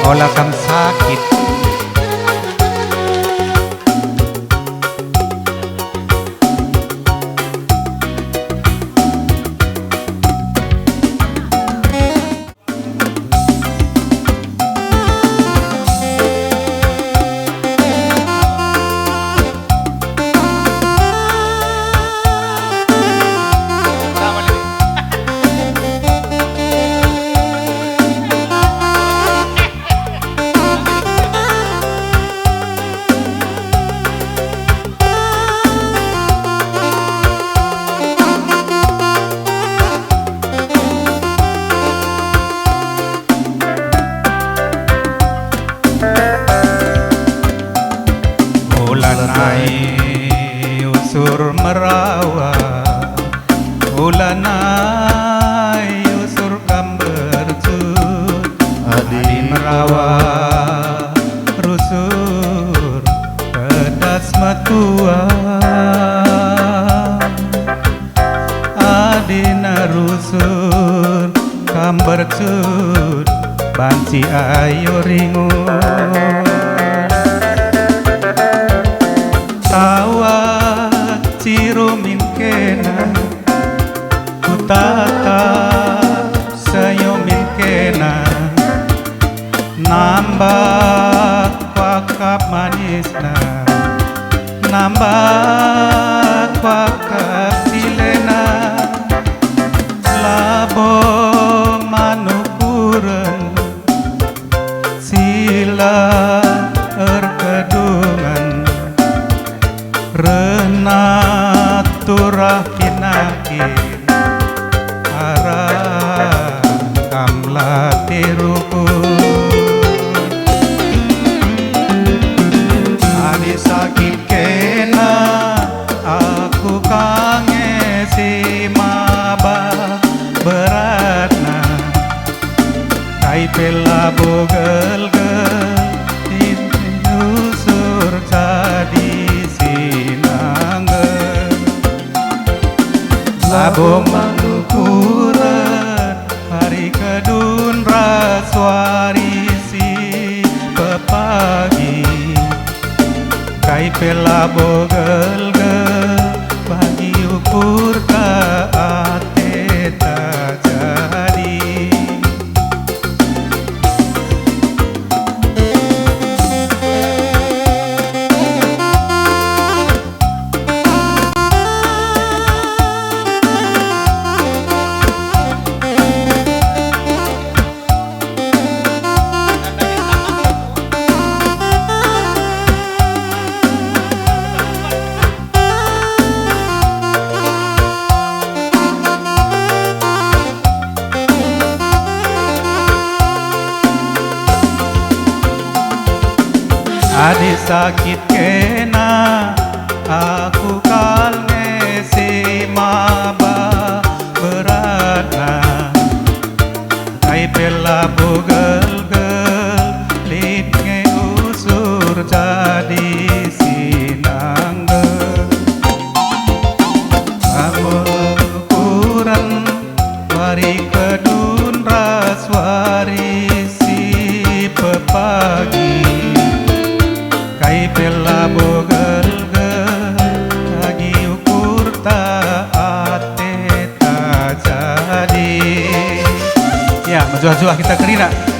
olah kam sakit. Ulanai usur merawa, ulanai usur kambercut, adi merawa rusur pedas matua, adina rusur kambercut banci ayo ringun. Tawa cirumin kena kutata sayomin kena nambah wakap manisna nambah wakap silena labo manukuren sila erkedungan renaturah kinakin arah kamlati rukun adi sakit kena aku kangen si maba beratna kai pela bogel usur tadi labo manukuran hari kedun raswari si pepagi kai pelabo gel bagi ukur ka ate tak jadi. Adi sakit kena aku kalne si maba beratna kai pela bogel litnge usur jadi sinangge amo ukuran wari kedun raswari si pepagi kai pela bogel lagi ukur ate tak jadi. Ya, maju-maju kita kerina.